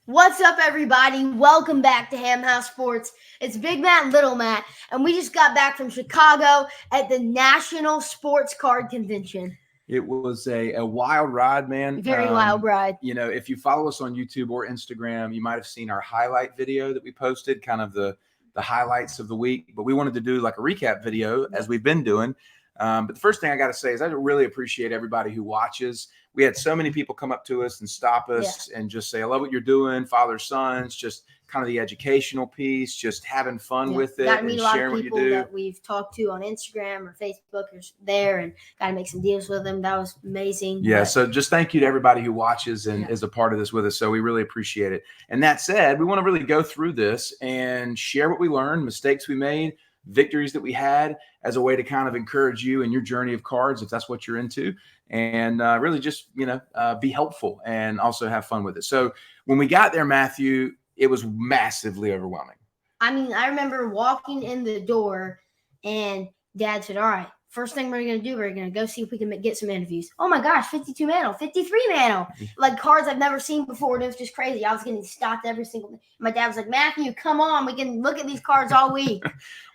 What's up, everybody? Welcome back to Ham House Sports. It's Big Matt and Little Matt, and we just got back from Chicago at the National Sports Card Convention. It was a wild ride, man. Very wild ride. If you follow us on YouTube or Instagram, you might have seen our highlight video that we posted, kind of the highlights of the week. But we wanted to do like a recap video as we've been doing. But the first thing I got to say is I really appreciate everybody who watches. We had so many people come up to us and stop us and just say, I love what you're doing, father, sons, just kind of the educational piece, just having fun with it and sharing what you do. That we've talked to on Instagram or Facebook or there and got to make some deals with them. That was amazing. Yeah, so just thank you to everybody who watches and is a part of this with us. So we really appreciate it. And that said, we want to really go through this and share what we learned, mistakes we made, victories that we had as a way to kind of encourage you in your journey of cards, if that's what you're into, and really just, be helpful and also have fun with it. So when we got there, Matthew, it was massively overwhelming. I mean, I remember walking in the door and Dad said, all right, first thing we're going to do, we're going to go see if we can get some interviews. Oh my gosh, 52 Mantle, 53 Mantle, like cards I've never seen before. And it was just crazy. I was getting stopped every single day. My dad was like, Matthew, come on, we can look at these cards all week.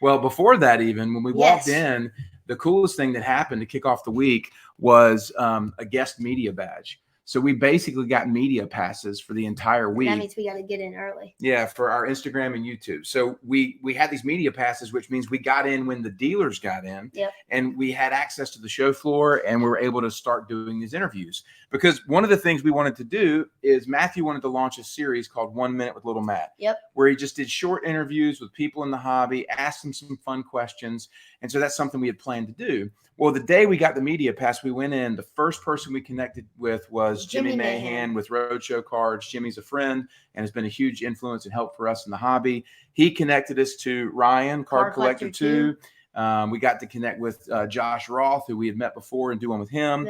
Well, before that, even when we walked in, the coolest thing that happened to kick off the week was a guest media badge. So we basically got media passes for the entire week. That means we got to get in early. Yeah, for our Instagram and YouTube. So we had these media passes, which means we got in when the dealers got in. Yep. And we had access to the show floor, and we were able to start doing these interviews. Because one of the things we wanted to do is Matthew wanted to launch a series called 1 Minute with Little Matt. Yep. Where he just did short interviews with people in the hobby, asked them some fun questions. And so that's something we had planned to do. Well, the day we got the media pass, we went in. The first person we connected with was Jimmy Mahan with Roadshow Cards. Jimmy's a friend and has been a huge influence and help for us in the hobby. He connected us to Ryan, Card Collector 2. We got to connect with Josh Roth, who we had met before, and do one with him.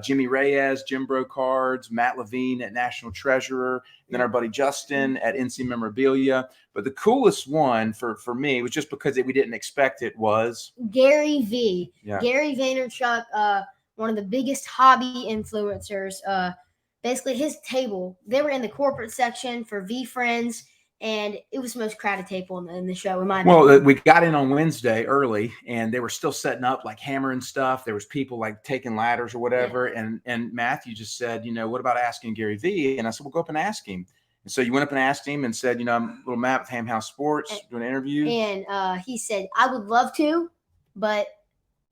Jimmy Reyes, Jim Bro Cards, Matt Levine at National Treasurer, and then our buddy Justin at NC Memorabilia. But the coolest one for me was just because we didn't expect it was Gary V. Yeah. Gary Vaynerchuk, one of the biggest hobby influencers. Basically, his table, they were in the corporate section for V Friends. And it was the most crowded table in the show, in my opinion. Well, we got in on Wednesday early, and they were still setting up, like hammering stuff. There was people like taking ladders or whatever. Yeah. And Matthew just said, what about asking Gary V? And I said, well, go up and ask him. And so you went up and asked him and said, I'm Little Matt with Ham House Sports, doing an interview. And he said, I would love to, but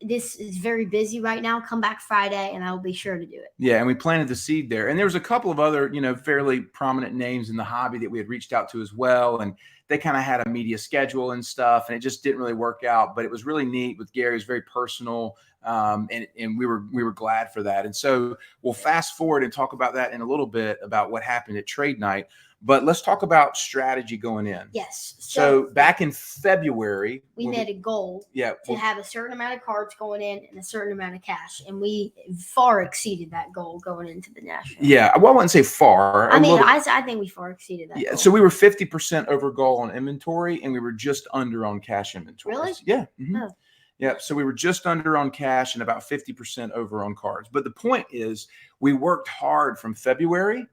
this is very busy right now. Come back Friday and I will be sure to do it. Yeah. And we planted the seed there. And there was a couple of other, fairly prominent names in the hobby that we had reached out to as well. And they kind of had a media schedule and stuff, and it just didn't really work out, but it was really neat with Gary. It was very personal. And we were glad for that. And so we'll fast forward and talk about that in a little bit about what happened at trade night. But let's talk about strategy going in. Yes. So back in February, we made a goal to have a certain amount of cards going in and a certain amount of cash. And we far exceeded that goal going into the National. Yeah. Well, I wouldn't say far. I think we far exceeded that goal. So we were 50% over goal on inventory, and we were just under on cash inventory. Really? Yeah. Mm-hmm. Oh. Yeah. So we were just under on cash and about 50% over on cards. But the point is, we worked hard from February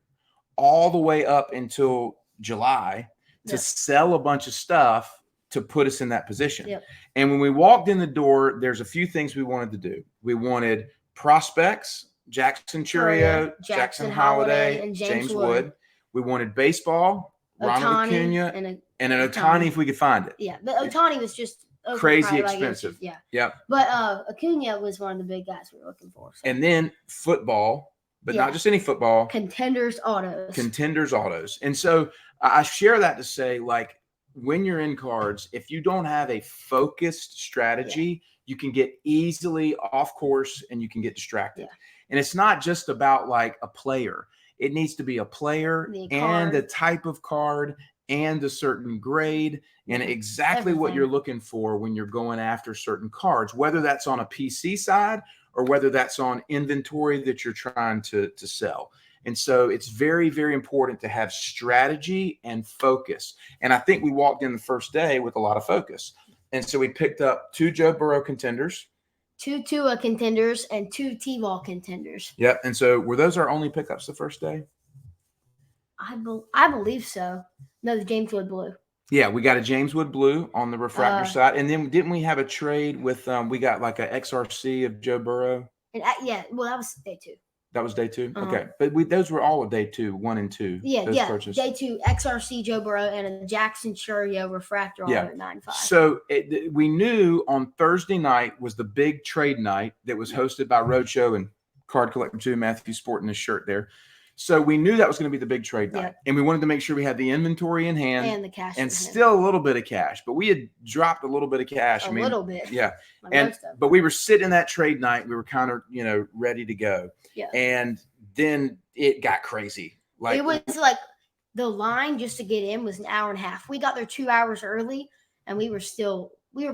all the way up until July to sell a bunch of stuff to put us in that position. Yep. And when we walked in the door, there's a few things we wanted to do. We wanted prospects, Jackson Churio, Jackson Holiday, and James Wood. We wanted baseball, Ronald Acuna, and an Ohtani if we could find it. Yeah, but Ohtani was just crazy expensive. Yeah. But Acuna was one of the big guys we were looking for. So. And then football. But not just any football. Contenders autos. And so I share that to say, like, when you're in cards, if you don't have a focused strategy, you can get easily off course and you can get distracted. Yeah. And it's not just about like a player. It needs to be a player and the type of card and a certain grade and exactly what you're looking for when you're going after certain cards, whether that's on a PC side or whether that's on inventory that you're trying to sell. And so it's very, very important to have strategy and focus. And I think we walked in the first day with a lot of focus. And so we picked up 2 Joe Burrow contenders, 2 Tua contenders, and 2 T-ball contenders. Yep. And so were those our only pickups the first day? I believe so. No, the James Wood blue. Yeah, we got a James Wood blue on the refractor side, and then didn't we have a trade with we got like a XRC of Joe Burrow? And yeah, well, that was day 2. That was day 2. Okay, but those were all of day 2, 1 and 2. Yeah, those yeah. purchases. Day 2, XRC Joe Burrow and a Jackson Churio refractor on at 9.5. So we knew on Thursday night was the big trade night that was hosted by Roadshow and Card Collector 2, Matthew sporting his shirt there. So we knew that was going to be the big trade night, and we wanted to make sure we had the inventory in hand and the cash and still a little bit of cash. But we had dropped a little bit of cash. A little bit, yeah. But we were sitting in that trade night. We were kind of ready to go. Yeah. And then it got crazy. Like it was like the line just to get in was an hour and a half. We got there 2 hours early, and we were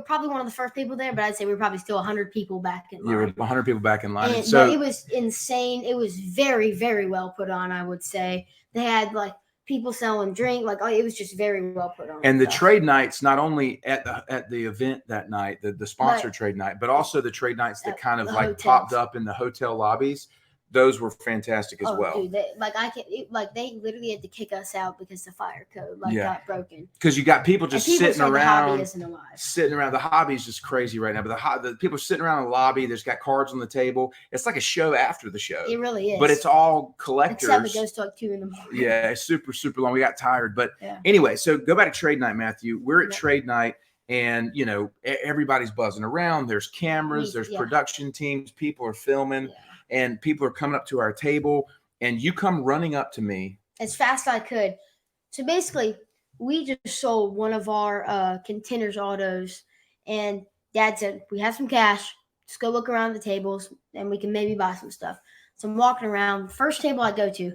probably one of the first people there, but I'd say we were probably still 100 people back in line. You were 100 people back in line. And so it was insane. It was very, very well put on, I would say. They had like people selling drink, like it was just very well put on. And the trade nights, not only at the event that night, the sponsored trade night, but also the trade nights that kind of like hotels. Popped up in the hotel lobbies. Those were fantastic as well. Dude, they literally had to kick us out because the fire code got broken. Because you got people just sitting around. Sitting around. The hobby is just crazy right now. But the people sitting around the lobby, there's got cards on the table. It's like a show after the show. It really is. But it's all collectors. Except it goes to like 2 in the morning. Yeah, it's super, super long. We got tired. But anyway, so go back to trade night, Matthew. We're at trade night. And, everybody's buzzing around. There's cameras. There's production teams. People are filming. Yeah. And people are coming up to our table, and you come running up to me as fast as I could. So basically, we just sold one of our Contenders autos, and Dad said, we have some cash. Just go look around the tables, and we can maybe buy some stuff. So I'm walking around. First table I go to,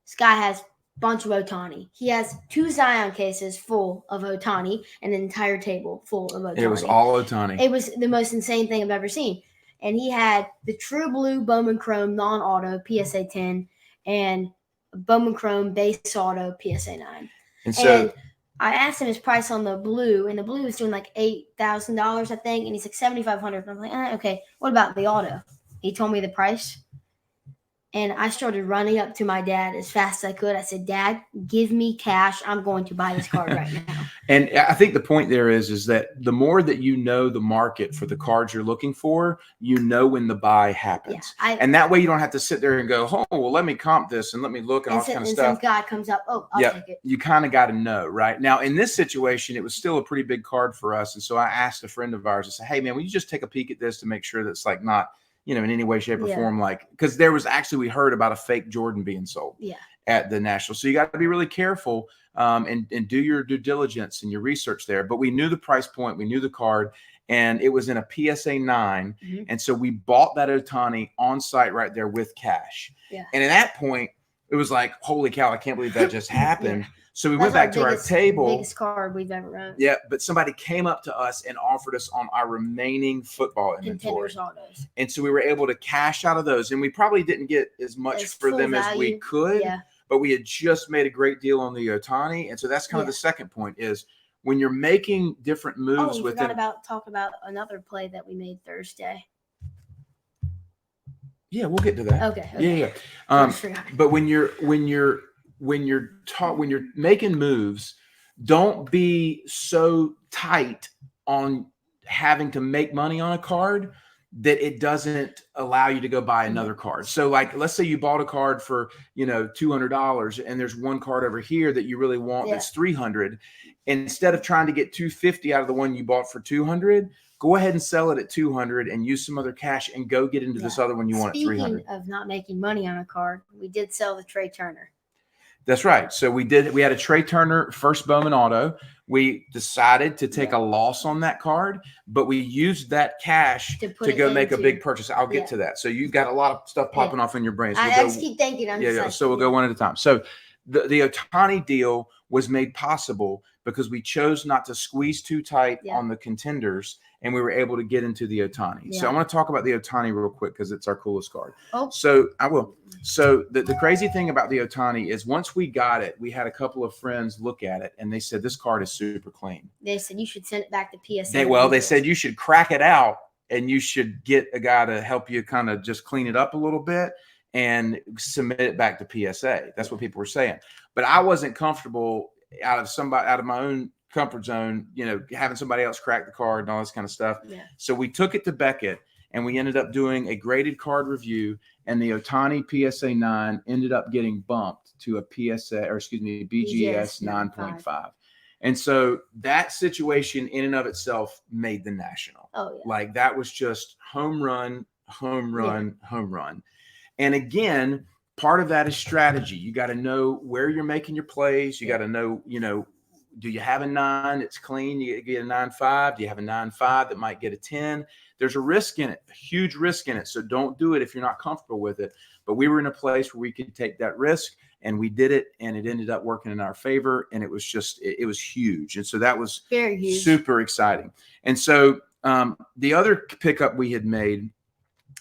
this guy has a bunch of Ohtani. He has 2 Zion cases full of Ohtani and an entire table full of Ohtani. It was all Ohtani. It was the most insane thing I've ever seen. And he had the True Blue Bowman Chrome non-auto PSA 10 and Bowman Chrome base auto PSA 9. And I asked him his price on the blue, and the blue was doing like $8,000, I think, and he's like $7,500. And I'm like, okay, what about the auto? He told me the price. And I started running up to my dad as fast as I could. I said, Dad, give me cash. I'm going to buy this card right now. And I think the point there is that the more that you know the market for the cards you're looking for, when the buy happens. Yeah, and that way you don't have to sit there and go, oh, well, let me comp this and let me look and all kind of stuff. And some guy comes up, I'll take it. You kind of got to know, right? Now, in this situation, it was still a pretty big card for us. And so I asked a friend of ours, I said, hey, man, will you just take a peek at this to make sure that's like not, in any way, shape, or form, because there was actually, we heard about a fake Jordan being sold at the National. So you got to be really careful and do your due diligence and your research there. But we knew the price point, we knew the card, and it was in a PSA 9. Mm-hmm. And so we bought that Ohtani on site right there with cash. Yeah. And at that point, it was like, holy cow, I can't believe that just happened. So we went back to our table. Biggest card we've ever run. Yeah, but somebody came up to us and offered us on our remaining football inventory. And so we were able to cash out of those. And we probably didn't get as much for them value as we could. Yeah. But we had just made a great deal on the Ohtani. And so that's kind of the second point is when you're making different moves with it. Talk about another play that we made Thursday. Yeah, we'll get to that. Okay. Yeah. But when you're making moves, don't be so tight on having to make money on a card that it doesn't allow you to go buy another card. So like, let's say you bought a card for, $200 and there's one card over here that you really want that's $300. Instead of trying to get $250 out of the one you bought for $200, go ahead and sell it at $200 and use some other cash and go get into this other one you want at $300. Speaking of not making money on a card, we did sell the Trey Turner. That's right. So we had a Trey Turner first Bowman auto. We decided to take a loss on that card, but we used that cash to go make a big purchase. I'll get to that. So you've got a lot of stuff popping off in your brain. So I just keep thinking. So we'll go one at a time. So the Ohtani deal was made possible because we chose not to squeeze too tight on the Contenders, and we were able to get into the Ohtani. Yeah. So I want to talk about the Ohtani real quick because it's our coolest card. Oh. So I will. So the crazy thing about the Ohtani is once we got it, we had a couple of friends look at it, and they said, this card is super clean. They said you should send it back to PSA. They said you should crack it out, and you should get a guy to help you kind of just clean it up a little bit. and submit it back to PSA. That's what people were saying. But I wasn't comfortable out of my own comfort zone, having somebody else crack the card and all this kind of stuff. Yeah. So we took it to Beckett and we ended up doing a graded card review, and the Ohtani PSA 9 ended up getting bumped to a BGS 9.5. And so that situation in and of itself made the national. Oh, yeah. Like that was just home run, home run, home run. And again, part of that is strategy. You got to know where you're making your plays. You got to know, do you have a 9 that's clean? You get a 9.5. Do you have a 9.5 that might get a 10? There's a risk in it, a huge risk in it. So don't do it if you're not comfortable with it. But we were in a place where we could take that risk, and we did it, and it ended up working in our favor. And it was just, it was huge. And so that was very huge, super exciting. And so the other pickup we had made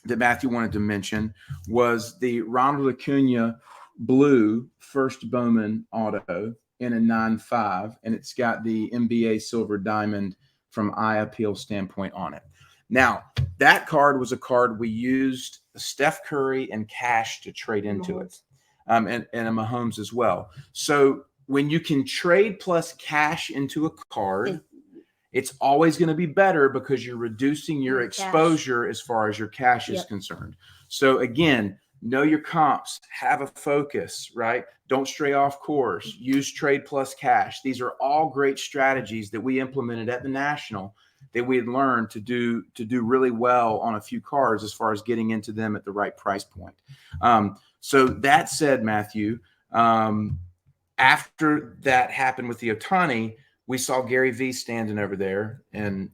that Matthew wanted to mention was the Ronald Acuna blue first Bowman auto in a 9.5, and it's got the NBA silver diamond from Eye Appeal standpoint on it. Now, that card was a card we used Steph Curry and cash to trade into it, and a Mahomes as well. So when you can trade plus cash into a card, it's always going to be better because you're reducing your exposure as far as your cash is concerned. So again, know your comps, have a focus, right? Don't stray off course, use trade plus cash. These are all great strategies that we implemented at the National that we had learned to do really well on a few cards as far as getting into them at the right price point. So that said, Matthew, after that happened with the Ohtani, we saw Gary V standing over there, and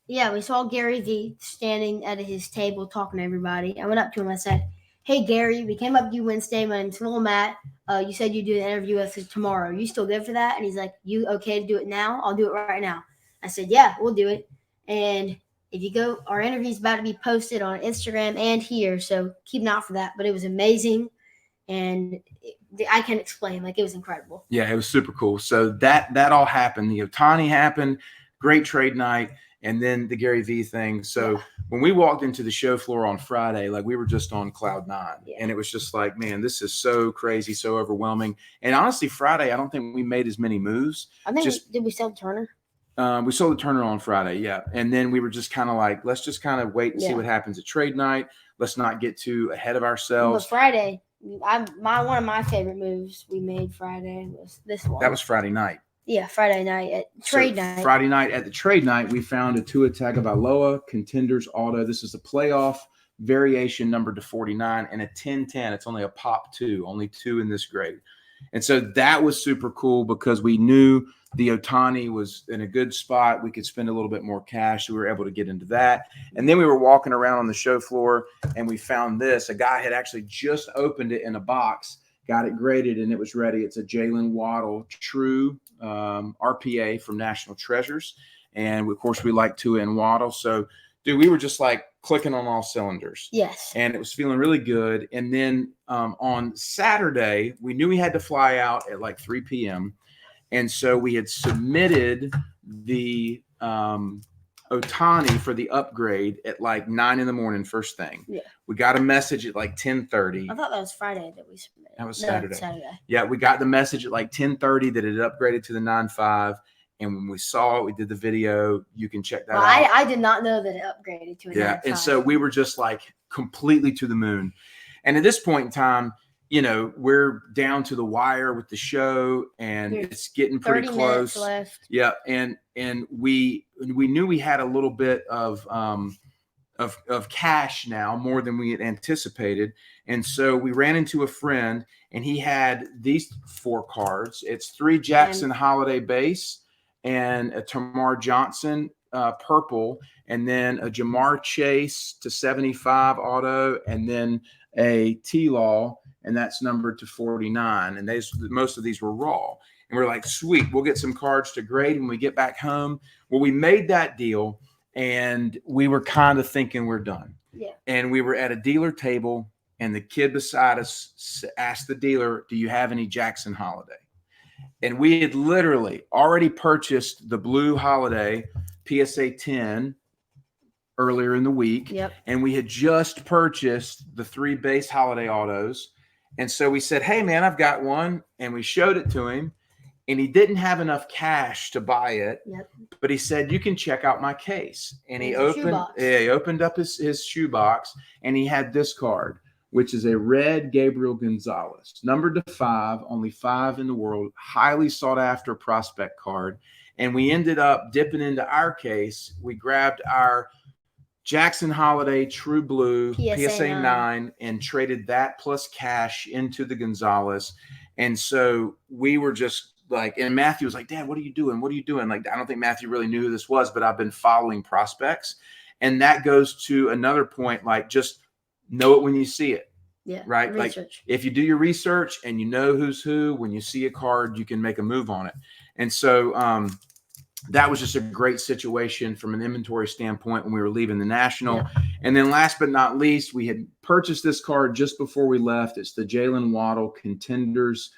we saw Gary V standing at his table talking to everybody. I went up to him. I said, "Hey, Gary, we came up to you Wednesday. My name's Will Matt. You said you'd do an interview with us tomorrow. Are you still good for that?" And he's like, "You okay to do it now? I'll do it right now." I said, "Yeah, we'll do it." And if you go, our interview's about to be posted on Instagram and here, so keep an eye out for that. But it was amazing, and I can't explain. Like, it was incredible. Yeah, it was super cool. So that all happened. The Ohtani happened, great trade night, and then the Gary V thing. So when we walked into the show floor on Friday, like we were just on cloud 9, and it was just like, man, this is so crazy, so overwhelming. And honestly, Friday, I don't think we made as many moves. I think did we sell Turner? We sold the Turner on Friday, and then we were just kind of like, let's just kind of wait and see what happens at trade night. Let's not get too ahead of ourselves. But Friday, one of my favorite moves we made Friday was this one. That was Friday night. Yeah, Friday night at trade night. Friday night at the trade night, we found a Tua Tagovailoa Contenders auto. This is a playoff variation numbered to 49 and a 10-10. It's only a pop 2, only 2 in this grade. And so that was super cool because we knew the Ohtani was in a good spot. We could spend a little bit more cash. So we were able to get into that. And then we were walking around on the show floor and we found this. A guy had actually just opened it in a box, got it graded, and it was ready. It's a Jalen Waddle true RPA from National Treasures. And of course, we like Tua and Waddle. So, dude, we were just like clicking on all cylinders. Yes. And it was feeling really good. And then on Saturday, we knew we had to fly out at like 3 p.m. And so we had submitted the Ohtani for the upgrade at like 9 in the morning, first thing. Yeah. We got a message at like 10:30. I thought that was Friday that we submitted. That was Saturday. Yeah, we got the message at like 10:30 that it had upgraded to the 9.5. And when we saw it, we did the video. You can check that out. I did not know that it upgraded to a 9.5. And so we were just like completely to the moon. And at this point in time, we're down to the wire with the show, and it's getting pretty close. 30 minutes left. Yeah, and we knew we had a little bit of cash now, more than we had anticipated, and so we ran into a friend, and he had these 4 cards. It's 3 Jackson Holiday base and a Tamar Johnson purple, and then a Jamar Chase to 75 auto, and then a T-Law, and that's numbered to 49. And most of these were raw. And we're like, sweet, we'll get some cards to grade when we get back home. Well, we made that deal, and we were kind of thinking we're done. Yeah. And we were at a dealer table, and the kid beside us asked the dealer, "Do you have any Jackson Holiday?" And we had literally already purchased the blue Holiday PSA 10 earlier in the week. Yep. And we had just purchased the 3 base holiday autos. And so we said, hey, man, I've got one. And we showed it to him. And he didn't have enough cash to buy it. Yep. But he said, you can check out my case. And he It's a opened, shoebox. yeah, he opened up his shoebox, and he had this card, which is a red Gabriel Gonzalez, numbered to 5, only 5 in the world, highly sought after prospect card. And we ended up dipping into our case. We grabbed our Jackson Holiday True Blue PSA 9 and traded that plus cash into the Gonzalez. And so we were just like, and Matthew was like, Dad, what are you doing? What are you doing? Like, I don't think Matthew really knew who this was, but I've been following prospects. And that goes to another point, like just know it when you see it. Yeah. Right. Research. Like if you do your research and you know who's who, when you see a card, you can make a move on it. And so that was just a great situation from an inventory standpoint when we were leaving the National. Yeah. And then last but not least, we had purchased this card just before we left. It's the Jalen Waddle Contenders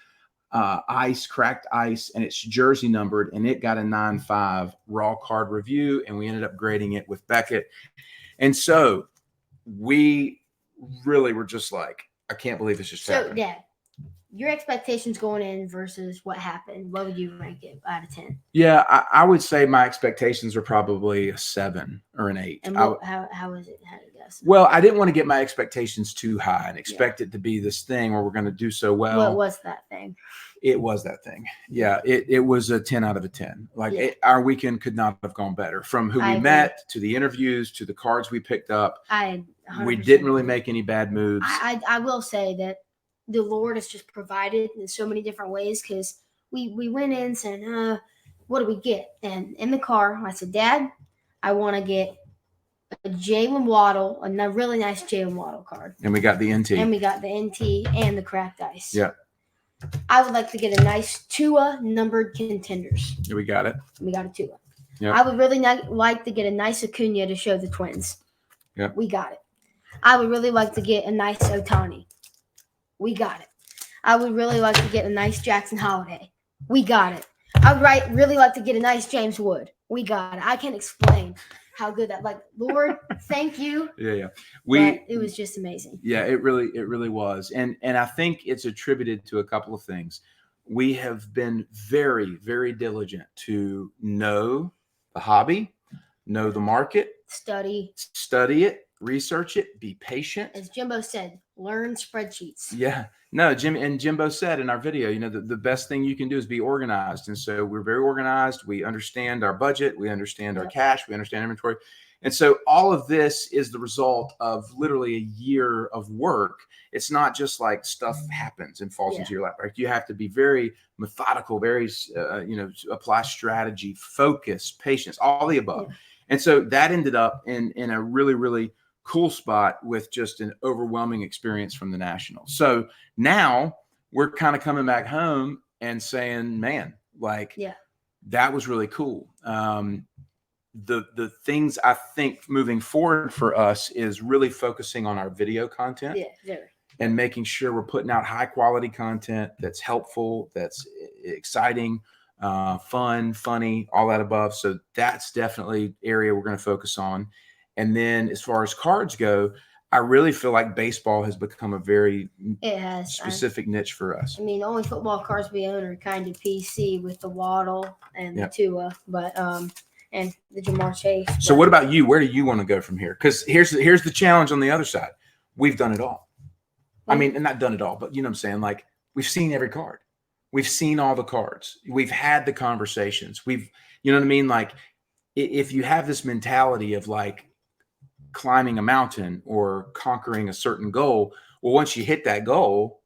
Ice, cracked ice, and it's jersey numbered, and it got a 9.5 raw card review, and we ended up grading it with Beckett. And so we really were just like, I can't believe this just happened. So, Dad, your expectations going in versus what happened, what would you rank it out of 10? Yeah, I would say my expectations are probably a 7 or an 8. And how is it? How did it go? Well, I didn't want to get my expectations too high and expect it to be this thing where we're going to do so well. What was that thing? It was that thing. Yeah, it was a 10 out of a 10. Like our weekend could not have gone better. From who we met to the interviews to the cards we picked up. We didn't really make any bad moves. I will say that the Lord has just provided in so many different ways, because we went in saying, what do we get? And in the car, I said, Dad, I want to get a Jalen Waddle, a really nice Jalen Waddle card. And we got the NT. And we got the NT and the cracked ice. Yeah. I would like to get a nice Tua numbered contenders. Yeah, we got it. We got a Tua. Yeah. I would really like to get a nice Acuna to show the Twins. Yeah. We got it. I would really like to get a nice Ohtani. We got it. I would really like to get a nice Jackson Holiday. We got it. I would really like to get a nice James Wood. We got it. I can't explain how good that, like, Lord, thank you. Yeah. It was just amazing. Yeah, it really was. And I think it's attributed to a couple of things. We have been very, very diligent to know the hobby, know the market, study it, research it, be patient. As Jimbo said, learn spreadsheets. Yeah. No, Jimbo said in our video, the best thing you can do is be organized. And so we're very organized. We understand our budget. We understand our cash. We understand inventory. And so all of this is the result of literally a year of work. It's not just like stuff happens and falls into your lap. Right? You have to be very methodical, very, apply strategy, focus, patience, all the above. Yeah. And so that ended up in a really, really cool spot with just an overwhelming experience from the National. So now we're kind of coming back home and saying, man, that was really cool. The things I think moving forward for us is really focusing on our video content and making sure we're putting out high quality content that's helpful, that's exciting, fun, funny, all that above. So that's definitely area we're going to focus on. And then as far as cards go, I really feel like baseball has become a very specific niche for us. I mean, the only football cards we own are kind of PC with the Waddle and the Tua, but and the Jamar Chase. So what about you? Where do you want to go from here? Because here's the challenge on the other side. We've done it all. I mean, not done it all, but you know what I'm saying? Like, we've seen every card. We've seen all the cards. We've had the conversations. You know what I mean? Like, if you have this mentality of like climbing a mountain or conquering a certain goal, well, once you hit that goal,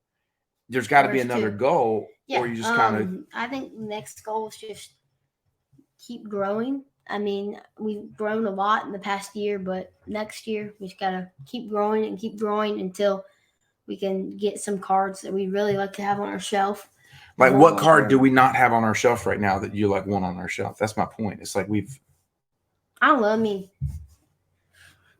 there's got to be another goal, or you just kind of. I think the next goal is just keep growing. I mean, we've grown a lot in the past year, but next year we just got to keep growing until we can get some cards that we really like to have on our shelf. Like, what card do we not have on our shelf right now that you like want on our shelf? That's my point. It's like I don't know. I mean,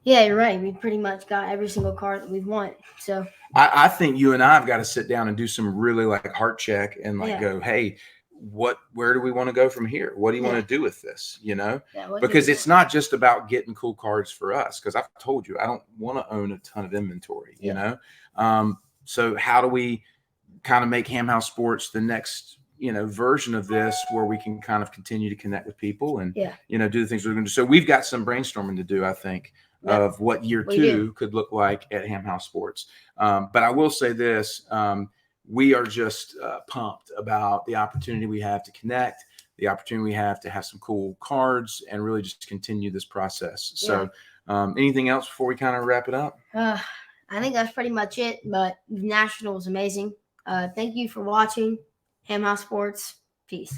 yeah, you're right. We pretty much got every single card that we want. So I think you and I have got to sit down and do some really like heart check and go, hey, where do we want to go from here? What do you want Yeah. to do with this? You know, Yeah, what do because you it's not just about getting cool cards for us. Because I've told you, I don't want to own a ton of inventory. You know, so how do we kind of make Ham House Sports the next version of this, where we can kind of continue to connect with people and do the things we're going to do. So we've got some brainstorming to do, I think, of what year two could look like at Ham House Sports. But I will say this. We are just pumped about the opportunity we have to connect, the opportunity we have to have some cool cards, and really just continue this process. So anything else before we kind of wrap it up? I think that's pretty much it. But National was amazing. Thank you for watching Ham House Sports. Peace.